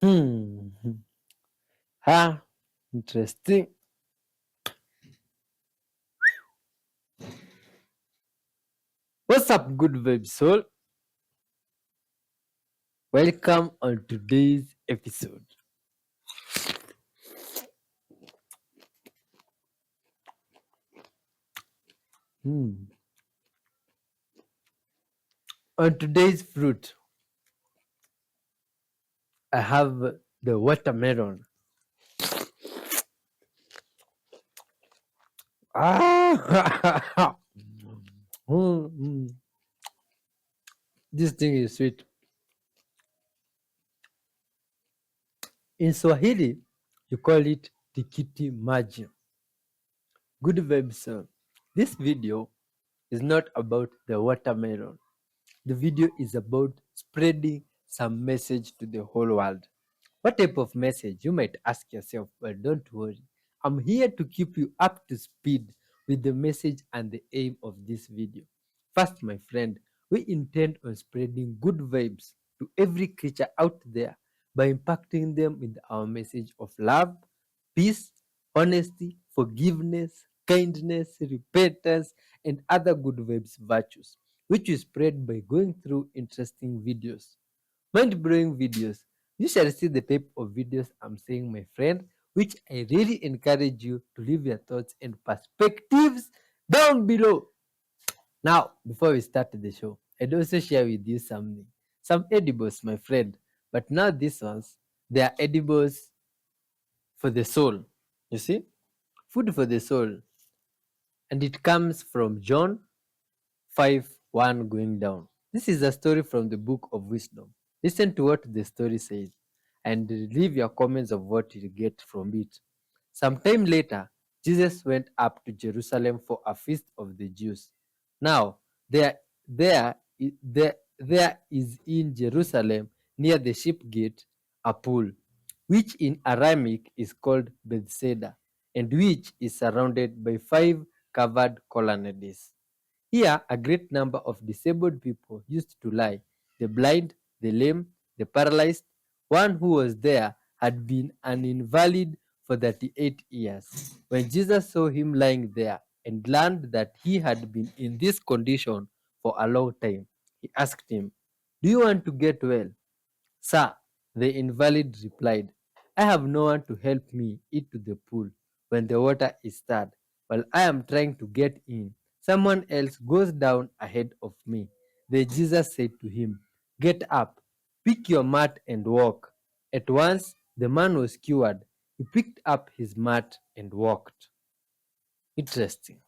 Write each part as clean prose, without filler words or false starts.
Hmm. Interesting. What's up, good vibe soul? Welcome on today's episode. Hmm. On today's fruit, I have the watermelon. Ah! Mm. This thing is sweet. In Swahili, you call it tikiti maji. Good vibes, sir. This video is not about the watermelon. The video is about spreading some message to the whole world. What type of message? You might ask yourself, but don't worry. I'm here to keep you up to speed with the message and the aim of this video. First, my friend, we intend on spreading good vibes to every creature out there by impacting them with our message of love, peace, honesty, forgiveness, kindness, repentance, and other good vibes virtues, which we spread by going through interesting videos. Mind blowing videos. You shall see the type of videos I'm saying, my friend, which I really encourage you to leave your thoughts and perspectives down below. Now, before we start the show, I'd also share with you something. Some edibles, my friend. But now these ones, they are edibles for the soul. You see? Food for the soul. And it comes from John 5:1 going down. This is a story from the book of wisdom. Listen to what the story says and leave your comments of what you get from it. Sometime later, Jesus went up to Jerusalem for a feast of the Jews. Now, there is in Jerusalem near the sheep gate a pool, which in Aramaic is called Bethsaida, and which is surrounded by 5 covered colonnades. Here, a great number of disabled people used to lie: the blind, the lame, the paralyzed. One who was there had been an invalid for 38 years. When Jesus saw him lying there and learned that he had been in this condition for a long time, he asked him, "Do you want to get well?" "Sir," the invalid replied, "I have no one to help me into the pool when the water is stirred. While I am trying to get in, someone else goes down ahead of me." Then Jesus said to him, "Get up, pick your mat and walk." At once the man was cured. He picked up his mat and walked. Interesting.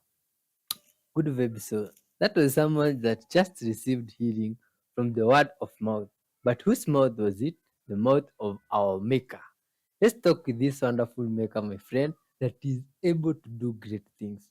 Good vibe. So that was someone that just received healing from the word of mouth. But whose mouth was it? The mouth of our Maker. Let's talk with this wonderful Maker, my friend, that is able to do great things.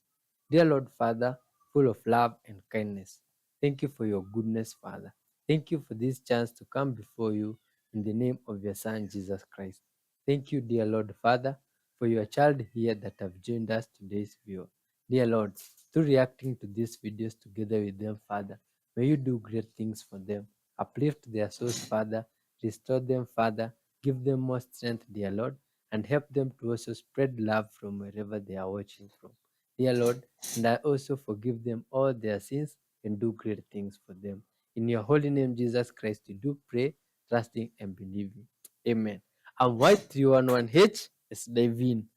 Dear Lord Father, full of love and kindness, thank you for your goodness, Father. Thank you for this chance to come before you in the name of your Son, Jesus Christ. Thank you, dear Lord Father, for your child here that have joined us today's view. Dear Lord, through reacting to these videos together with them, Father, may you do great things for them. Uplift their souls, Father. Restore them, Father. Give them more strength, dear Lord, and help them to also spread love from wherever they are watching from. Dear Lord, and I also forgive them all their sins and do great things for them. In your holy name, Jesus Christ, we do pray, trusting and believing. Amen. I'm White311H. Let's dive in.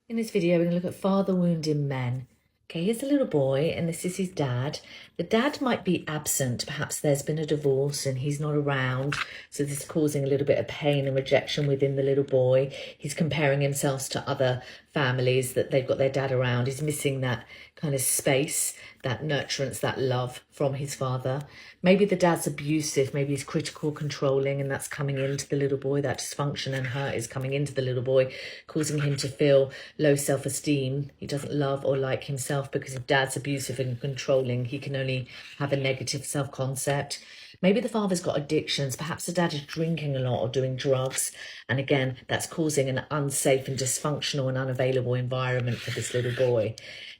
In this video, we're going to look at father wounding men. Okay, here's a little boy, and this is his dad. The dad might be absent. Perhaps there's been a divorce and he's not around. So this is causing a little bit of pain and rejection within the little boy. He's comparing himself to other families that they've got their dad around. He's missing that kind of space, that nurturance, that love from his father. Maybe the dad's abusive, maybe he's critical, controlling, and that's coming into the little boy. That dysfunction and hurt is coming into the little boy, causing him to feel low self-esteem. He doesn't love or like himself because if dad's abusive and controlling, he can only have a negative self-concept. Maybe the father's got addictions. Perhaps the dad is drinking a lot or doing drugs. And again, that's causing an unsafe and dysfunctional and unavailable environment for this little boy.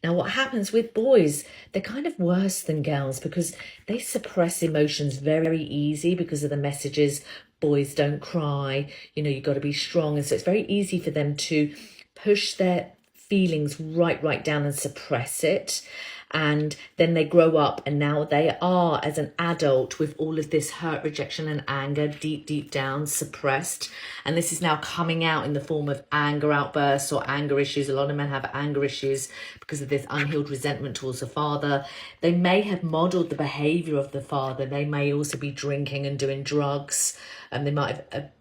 Now, what happens with boys, they're kind of worse than girls because they suppress emotions very easy because of the messages boys don't cry, you know, you've got to be strong. And so it's very easy for them to push their feelings right down and suppress it. And then they grow up, and now they are, as an adult, with all of this hurt, rejection and anger deep down suppressed. And this is now coming out in the form of anger outbursts or anger issues. A lot of men have anger issues because of this unhealed resentment towards the father. They may have modeled the behavior of the father. They may also be drinking and doing drugs. And they might have,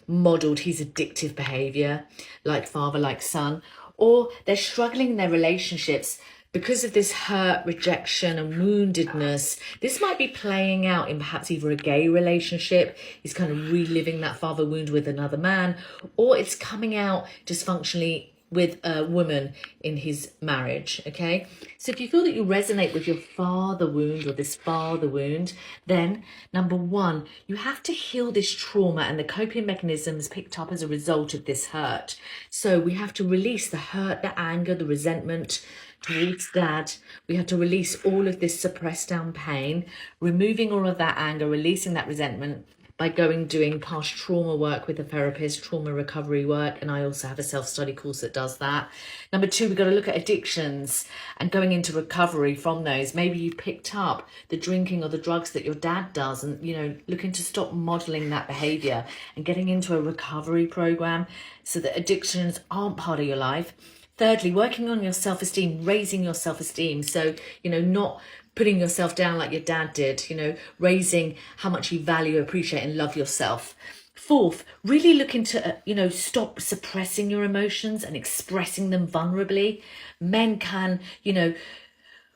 modeled his addictive behavior, like father, like son. Or they're struggling in their relationships because of this hurt, rejection and woundedness. This might be playing out in perhaps either a gay relationship, he's kind of reliving that father wound with another man, or it's coming out dysfunctionally with a woman in his marriage, okay? So if you feel that you resonate with your father wound or this father wound, then number one, you have to heal this trauma and the coping mechanisms picked up as a result of this hurt. So we have to release the hurt, the anger, the resentment towards dad. We have to release all of this suppressed down pain, removing all of that anger, releasing that resentment by doing past trauma work with a therapist, trauma recovery work. And I also have a self-study course that does that. Number two, we've got to look at addictions and going into recovery from those. Maybe you picked up the drinking or the drugs that your dad does, and, you know, looking to stop modeling that behavior and getting into a recovery program so that addictions aren't part of your life. Thirdly, working on your self-esteem, raising your self-esteem. So, you know, not putting yourself down like your dad did, you know, raising how much you value, appreciate and love yourself. Fourth, really looking to, stop suppressing your emotions and expressing them vulnerably. Men can,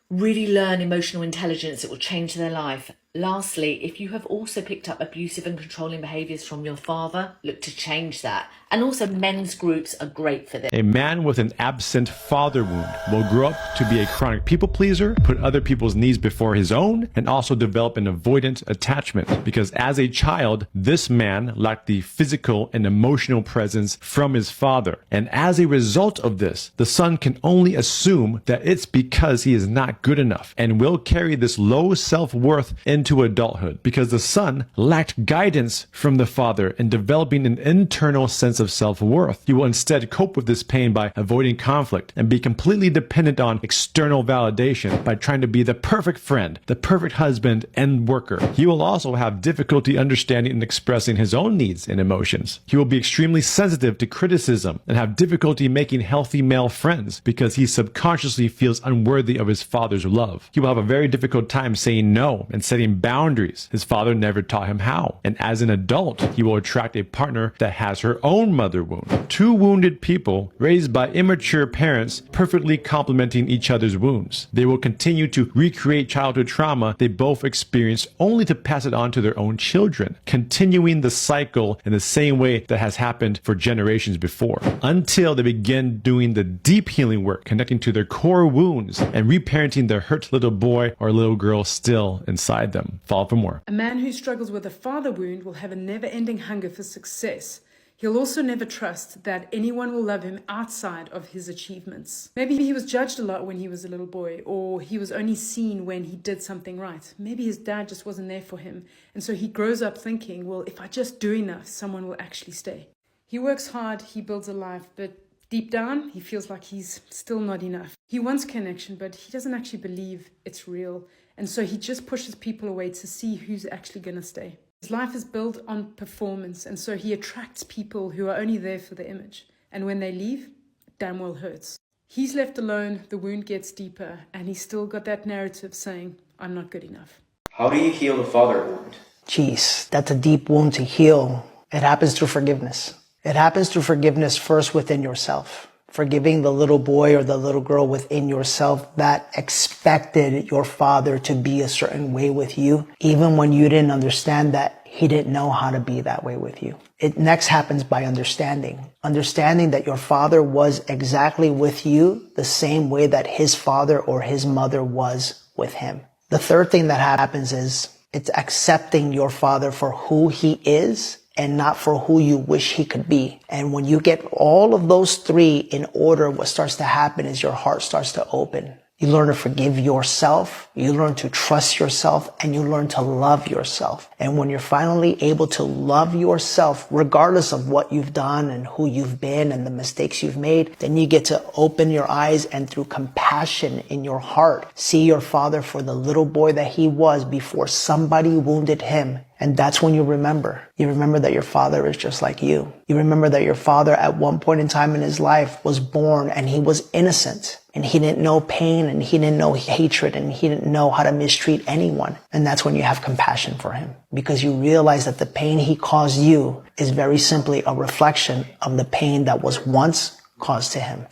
really learn emotional intelligence. It will change their life. Lastly, if you have also picked up abusive and controlling behaviours from your father, look to change that. And also men's groups are great for this. A man with an absent father wound will grow up to be a chronic people pleaser, put other people's needs before his own, and also develop an avoidant attachment. Because as a child, this man lacked the physical and emotional presence from his father. And as a result of this, the son can only assume that it's because he is not good enough and will carry this low self-worth into adulthood because the son lacked guidance from the father in developing an internal sense of self-worth. He will instead cope with this pain by avoiding conflict and be completely dependent on external validation by trying to be the perfect friend, the perfect husband and worker. He will also have difficulty understanding and expressing his own needs and emotions. He will be extremely sensitive to criticism and have difficulty making healthy male friends because he subconsciously feels unworthy of his father's love. He will have a very difficult time saying no and setting boundaries. His father never taught him how. And as an adult, he will attract a partner that has her own mother wound. Two wounded people raised by immature parents perfectly complementing each other's wounds. They will continue to recreate childhood trauma they both experienced only to pass it on to their own children, continuing the cycle in the same way that has happened for generations before, until they begin doing the deep healing work, connecting to their core wounds and reparenting their hurt little boy or little girl still inside them. Follow for more. A man who struggles with a father wound will have a never-ending hunger for success. He'll also never trust that anyone will love him outside of his achievements. Maybe he was judged a lot when he was a little boy, or he was only seen when he did something right. Maybe his dad just wasn't there for him, and so he grows up thinking, well, if I just do enough, someone will actually stay. He works hard, he builds a life, but deep down, he feels like he's still not enough. He wants connection, but he doesn't actually believe it's real, and so he just pushes people away to see who's actually going to stay. His life is built on performance, and so he attracts people who are only there for the image. And when they leave, it damn well hurts. He's left alone, the wound gets deeper, and he's still got that narrative saying, I'm not good enough. How do you heal the father wound? Jeez, that's a deep wound to heal. It happens through forgiveness. It happens through forgiveness first within yourself. Forgiving the little boy or the little girl within yourself that expected your father to be a certain way with you, even when you didn't understand that he didn't know how to be that way with you. It next happens by understanding. Understanding that your father was exactly with you the same way that his father or his mother was with him. The third thing that happens is it's accepting your father for who he is and not for who you wish he could be. And when you get all of those three in order, what starts to happen is your heart starts to open. You learn to forgive yourself, you learn to trust yourself, and you learn to love yourself. And when you're finally able to love yourself, regardless of what you've done and who you've been and the mistakes you've made, then you get to open your eyes and through compassion in your heart, see your father for the little boy that he was before somebody wounded him. And that's when you remember. You remember that your father is just like you. You remember that your father at one point in time in his life was born and he was innocent. And he didn't know pain and he didn't know hatred and he didn't know how to mistreat anyone. And that's when you have compassion for him. Because you realize that the pain he caused you is very simply a reflection of the pain that was once caused to him.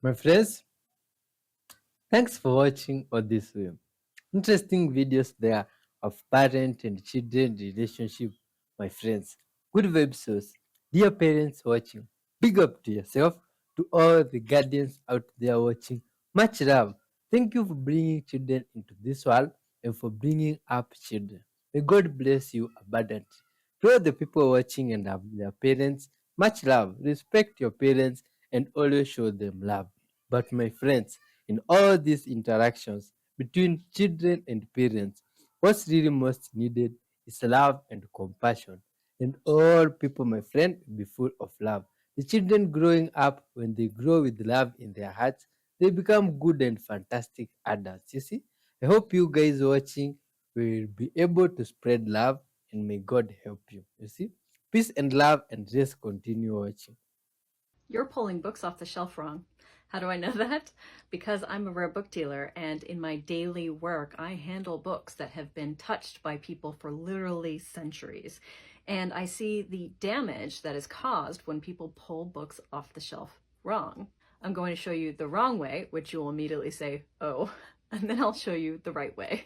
My friends, thanks for watching all this film. Interesting videos there of parent and children relationship, my friends. Good vibe source. Dear parents watching, big up to yourself, to all the guardians out there watching. Much love. Thank you for bringing children into this world and for bringing up children. May God bless you abundantly. To all the people watching and have their parents, much love. Respect your parents and always show them love. But my friends, in all these interactions between children and parents, what's really most needed is love and compassion. And all people, my friend, be full of love. The children growing up, when they grow with love in their hearts, they become good and fantastic adults. You see, I hope you guys watching will be able to spread love, and may God help you. You see, peace and love, and just continue watching. You're pulling books off the shelf wrong. How do I know that? Because I'm a rare book dealer, and in my daily work, I handle books that have been touched by people for literally centuries. And I see the damage that is caused when people pull books off the shelf wrong. I'm going to show you the wrong way, which you'll immediately say, oh, and then I'll show you the right way.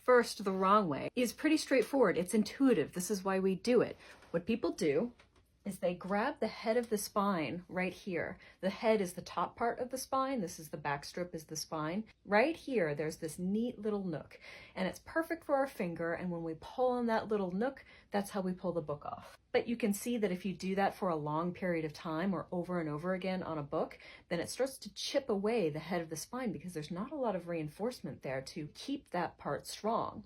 First, the wrong way is pretty straightforward. It's intuitive. This is why we do it. What people do is they grab the head of the spine right here. The head is the top part of the spine. This is the back strip is the spine. Right here, there's this neat little nook, and it's perfect for our finger. And when we pull on that little nook, that's how we pull the book off. But you can see that if you do that for a long period of time or over and over again on a book, then it starts to chip away the head of the spine because there's not a lot of reinforcement there to keep that part strong.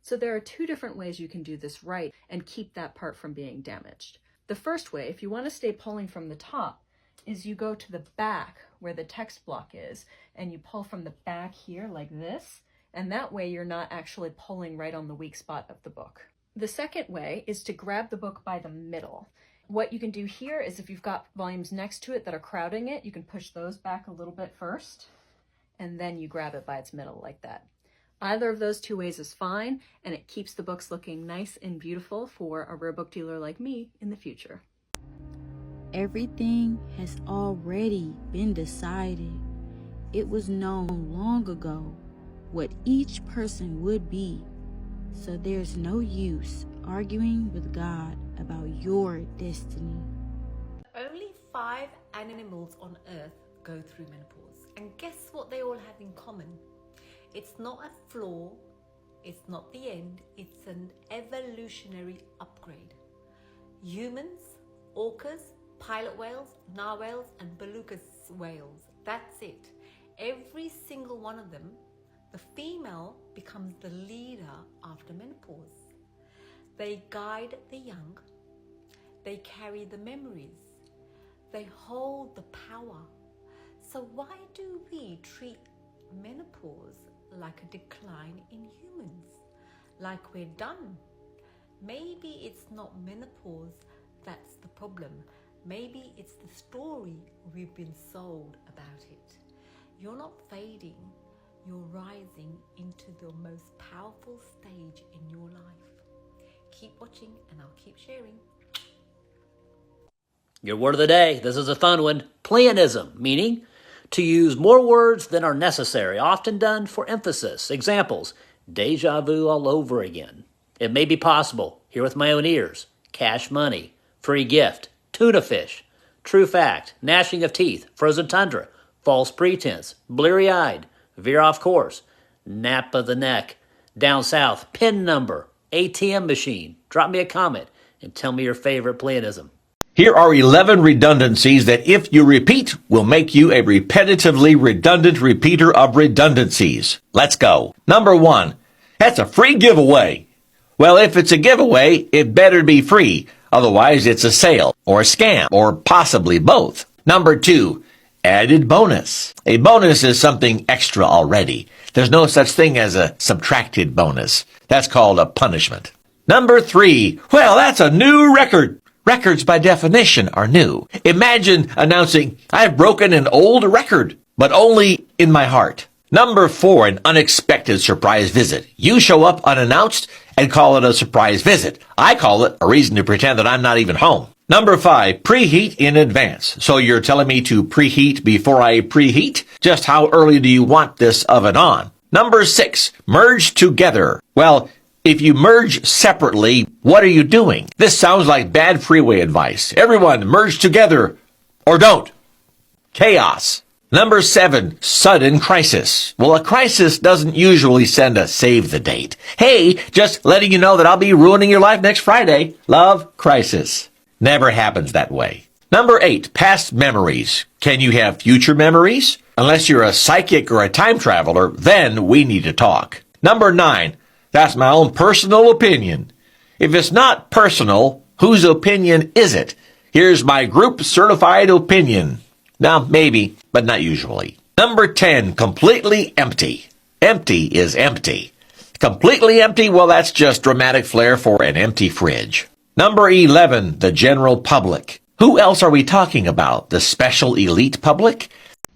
So there are two different ways you can do this right and keep that part from being damaged. The first way, if you want to stay pulling from the top, is you go to the back where the text block is, and you pull from the back here like this, and that way you're not actually pulling right on the weak spot of the book. The second way is to grab the book by the middle. What you can do here is if you've got volumes next to it that are crowding it, you can push those back a little bit first, and then you grab it by its middle like that. Either of those two ways is fine, and it keeps the books looking nice and beautiful for a rare book dealer like me in the future. Everything has already been decided. It was known long ago what each person would be, so there's no use arguing with God about your destiny. Only 5 animals on Earth go through menopause, and guess what they all have in common? It's not a flaw, it's not the end, it's an evolutionary upgrade. Humans, orcas, pilot whales, narwhals, and beluga whales, that's it. Every single one of them, the female becomes the leader after menopause. They guide the young, they carry the memories, they hold the power. So why do we treat menopause like a decline in humans, like we're done? Maybe it's not menopause that's the problem. Maybe it's the story we've been sold about it. You're not fading, you're rising into the most powerful stage in your life. Keep watching and I'll keep sharing. Your word of the day, this is a fun one. Pleonasm, meaning to use more words than are necessary, often done for emphasis. Examples, deja vu all over again. It may be possible, hear with my own ears. Cash money, free gift, tuna fish, true fact, gnashing of teeth, frozen tundra, false pretense, bleary-eyed, veer off course, nap of the neck, down south, PIN number, ATM machine. Drop me a comment and tell me your favorite pleonasm. Here are 11 redundancies that, if you repeat, will make you a repetitively redundant repeater of redundancies. Let's go. Number 1. That's a free giveaway. Well, if it's a giveaway, it better be free. Otherwise, it's a sale, or a scam, or possibly both. Number 2. Added bonus. A bonus is something extra already. There's no such thing as a subtracted bonus. That's called a punishment. Number 3. Well, that's a new record. Records, by definition, are new. Imagine announcing, I've broken an old record, but only in my heart. Number 4, an unexpected surprise visit. You show up unannounced and call it a surprise visit. I call it a reason to pretend that I'm not even home. Number 5, preheat in advance. So you're telling me to preheat before I preheat? Just how early do you want this oven on? Number 6, merge together. Well, if you merge separately, what are you doing? This sounds like bad freeway advice. Everyone, merge together or don't. Chaos. Number 7, sudden crisis. Well, a crisis doesn't usually send a save the date. Hey, just letting you know that I'll be ruining your life next Friday. Love, crisis. Never happens that way. Number 8, past memories. Can you have future memories? Unless you're a psychic or a time traveler, then we need to talk. Number 9, that's my own personal opinion. If it's not personal, whose opinion is it? Here's my group certified opinion. Now, maybe, but not usually. Number 10, completely empty. Empty is empty. Completely empty, well, that's just dramatic flair for an empty fridge. Number 11, the general public. Who else are we talking about? The special elite public?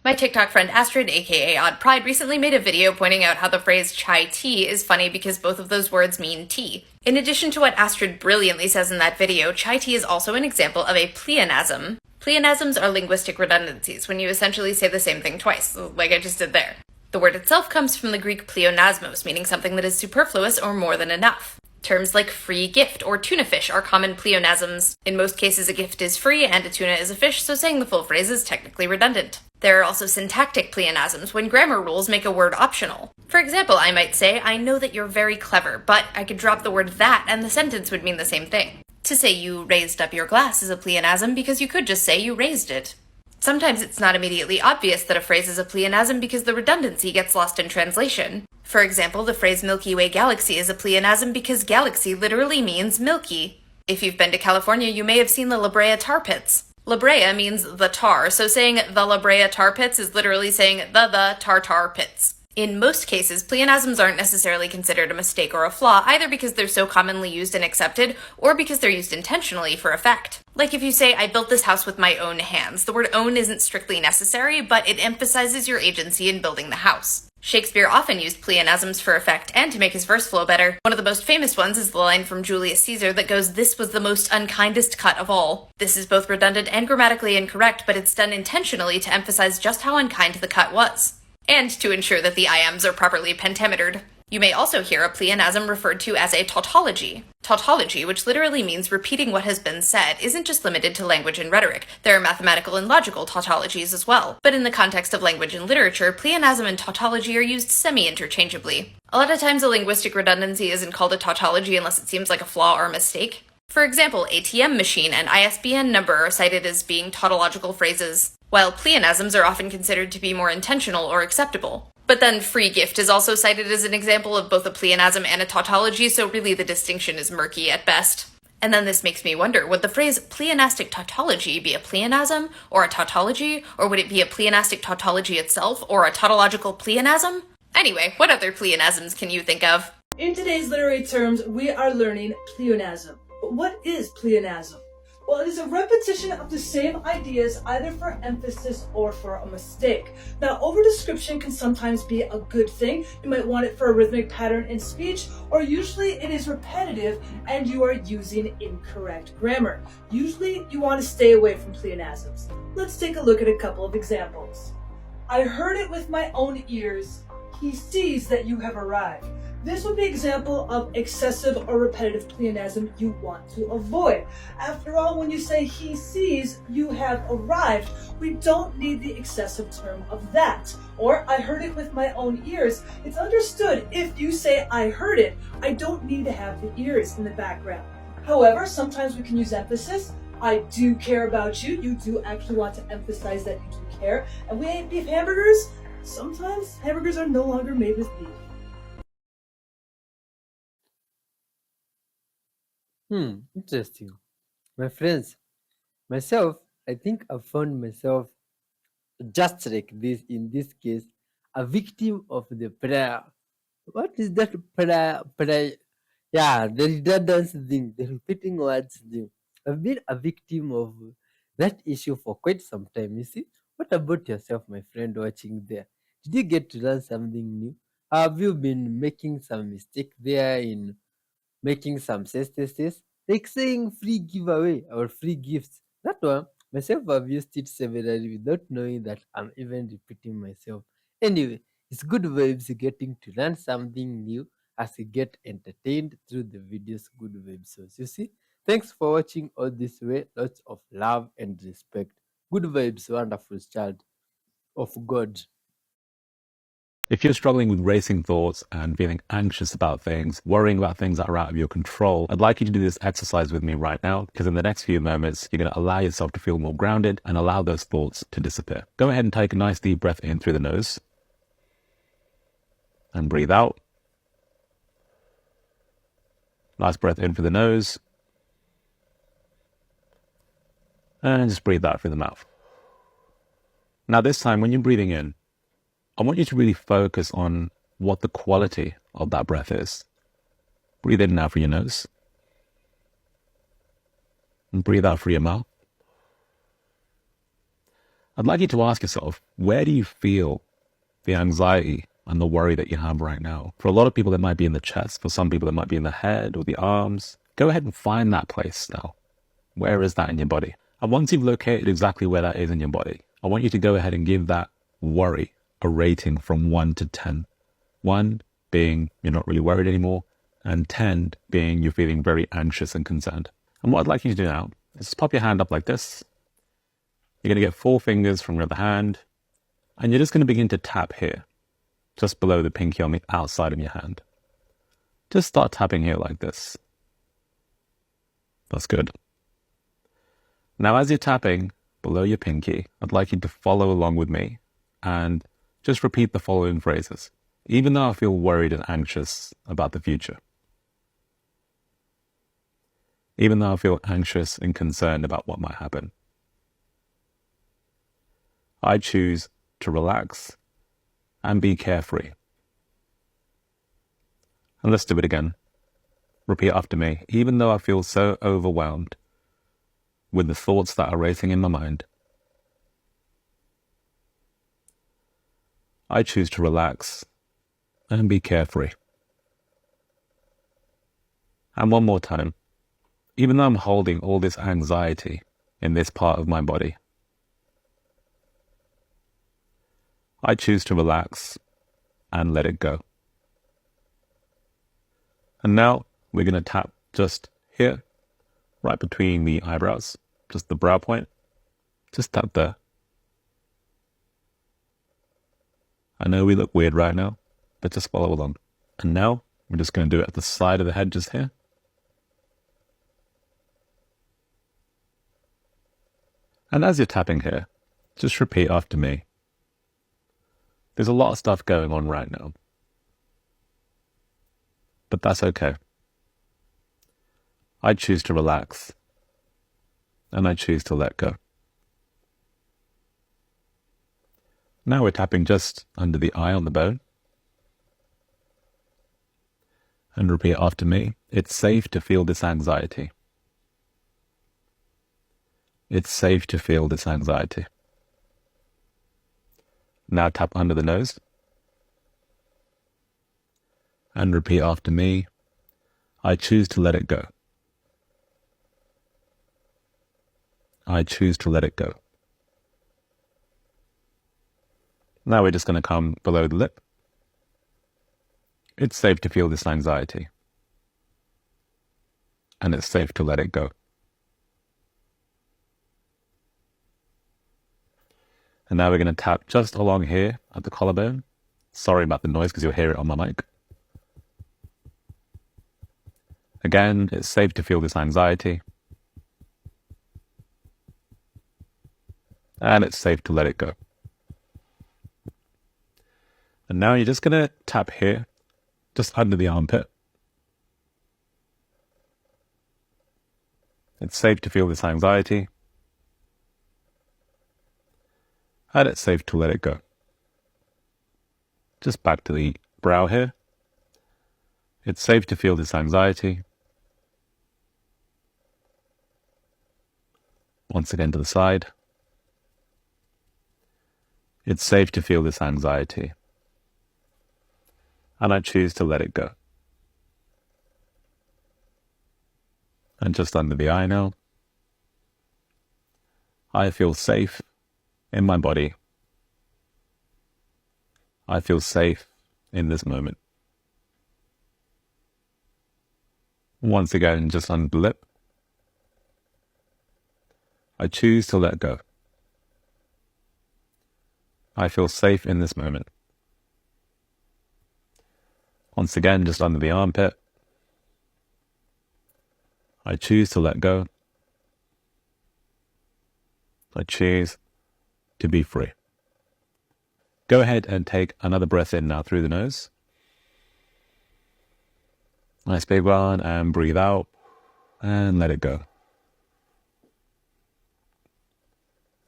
My TikTok friend Astrid, aka Odd Pride, recently made a video pointing out how the phrase chai tea is funny because both of those words mean tea. In addition to what Astrid brilliantly says in that video, chai tea is also an example of a pleonasm. Pleonasms are linguistic redundancies, when you essentially say the same thing twice, like I just did there. The word itself comes from the Greek pleonasmos, meaning something that is superfluous or more than enough. Terms like free gift or tuna fish are common pleonasms. In most cases, a gift is free and a tuna is a fish, so saying the full phrase is technically redundant. There are also syntactic pleonasms, when grammar rules make a word optional. For example, I might say, I know that you're very clever, but I could drop the word that and the sentence would mean the same thing. To say you raised up your glass is a pleonasm because you could just say you raised it. Sometimes it's not immediately obvious that a phrase is a pleonasm because the redundancy gets lost in translation. For example, the phrase Milky Way Galaxy is a pleonasm because galaxy literally means milky. If you've been to California, you may have seen the La Brea tar pits. La Brea means the tar, so saying the La Brea tar pits is literally saying the tar pits. In most cases, pleonasms aren't necessarily considered a mistake or a flaw, either because they're so commonly used and accepted, or because they're used intentionally for effect. Like if you say, I built this house with my own hands, the word own isn't strictly necessary, but it emphasizes your agency in building the house. Shakespeare often used pleonasms for effect and to make his verse flow better. One of the most famous ones is the line from Julius Caesar that goes, "This was the most unkindest cut of all." This is both redundant and grammatically incorrect, but it's done intentionally to emphasize just how unkind the cut was, and to ensure that the iambs are properly pentametered. You may also hear a pleonasm referred to as a tautology. Tautology, which literally means repeating what has been said, isn't just limited to language and rhetoric. There are mathematical and logical tautologies as well. But in the context of language and literature, pleonasm and tautology are used semi-interchangeably. A lot of times a linguistic redundancy isn't called a tautology unless it seems like a flaw or a mistake. For example, ATM machine and ISBN number are cited as being tautological phrases, while pleonasms are often considered to be more intentional or acceptable. But then free gift is also cited as an example of both a pleonasm and a tautology, so really the distinction is murky at best. And then this makes me wonder, would the phrase pleonastic tautology be a pleonasm, or a tautology, or would it be a pleonastic tautology itself, or a tautological pleonasm? Anyway, what other pleonasms can you think of? In today's literary terms, we are learning pleonasm. But what is pleonasm? Well, it is a repetition of the same ideas either for emphasis or for a mistake. Now, over-description can sometimes be a good thing. You might want it for a rhythmic pattern in speech, or usually it is repetitive and you are using incorrect grammar. Usually you want to stay away from pleonasms. Let's take a look at a couple of examples. I heard it with my own ears. He sees that you have arrived. This would be an example of excessive or repetitive pleonasm you want to avoid. After all, when you say he sees you have arrived, we don't need the excessive term of that. Or I heard it with my own ears. It's understood if you say I heard it, I don't need to have the ears in the background. However, sometimes we can use emphasis. I do care about you. You do actually want to emphasize that you do care. And we ate beef hamburgers. Sometimes hamburgers are no longer made with beef. Interesting. My friends, myself, I think I found myself just like this, in this case, a victim of the prayer. What is that prayer? Yeah, the redundancy thing, the repeating words thing. I've been a victim of that issue for quite some time. You see, what about yourself, my friend, watching there? Did you get to learn something new? Have you been making some mistake there in making some sentences, like saying free giveaway or free gifts? That one, myself, I've used it severally without knowing that I'm even repeating myself. Anyway, it's good vibes getting to learn something new as you get entertained through the videos. Good vibes. So you see, thanks for watching all this way. Lots of love and respect. Good vibes, wonderful child of God. If you're struggling with racing thoughts and feeling anxious about things, worrying about things that are out of your control, I'd like you to do this exercise with me right now, because in the next few moments, you're going to allow yourself to feel more grounded and allow those thoughts to disappear. Go ahead and take a nice deep breath in through the nose and breathe out. Last breath in through the nose and just breathe out through the mouth. Now this time, when you're breathing in, I want you to really focus on what the quality of that breath is. Breathe in now through your nose. And breathe out through your mouth. I'd like you to ask yourself, where do you feel the anxiety and the worry that you have right now? For a lot of people, that might be in the chest. For some people, it might be in the head or the arms. Go ahead and find that place now. Where is that in your body? And once you've located exactly where that is in your body, I want you to go ahead and give that worry a rating from 1 to 10. 1 being you're not really worried anymore, and 10 being you're feeling very anxious and concerned. And what I'd like you to do now is just pop your hand up like this. You're going to get 4 fingers from your other hand, and you're just going to begin to tap here, just below the pinky on the outside of your hand. Just start tapping here like this. That's good. Now as you're tapping below your pinky, I'd like you to follow along with me and just repeat the following phrases. Even though I feel worried and anxious about the future. Even though I feel anxious and concerned about what might happen. I choose to relax and be carefree. And let's do it again. Repeat after me. Even though I feel so overwhelmed with the thoughts that are racing in my mind, I choose to relax and be carefree. And one more time. Even though I'm holding all this anxiety in this part of my body, I choose to relax and let it go. And now we're going to tap just here, right between the eyebrows, just the brow point. Just tap there. I know we look weird right now, but just follow along. And now we're just going to do it at the side of the head just here. And as you're tapping here, just repeat after me. There's a lot of stuff going on right now, but that's okay. I choose to relax, and I choose to let go. Now we're tapping just under the eye on the bone. And repeat after me. It's safe to feel this anxiety. It's safe to feel this anxiety. Now tap under the nose. And repeat after me. I choose to let it go. I choose to let it go. Now we're just going to come below the lip. It's safe to feel this anxiety. And it's safe to let it go. And now we're going to tap just along here at the collarbone. Sorry about the noise because you'll hear it on my mic. Again, it's safe to feel this anxiety. And it's safe to let it go. And now you're just going to tap here, just under the armpit. It's safe to feel this anxiety. And it's safe to let it go. Just back to the brow here. It's safe to feel this anxiety. Once again to the side. It's safe to feel this anxiety. And I choose to let it go. And just under the eye now. I feel safe in my body. I feel safe in this moment. Once again, just under the lip. I choose to let go. I feel safe in this moment. Once again, just under the armpit. I choose to let go. I choose to be free. Go ahead and take another breath in now through the nose. Nice big one, and breathe out and let it go.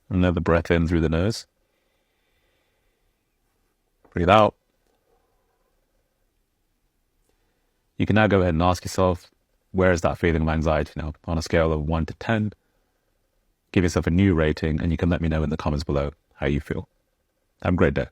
Another breath in through the nose. Breathe out. You can now go ahead and ask yourself, where is that feeling of anxiety now? On a scale of 1 to 10, give yourself a new rating, and you can let me know in the comments below how you feel. Have a great day.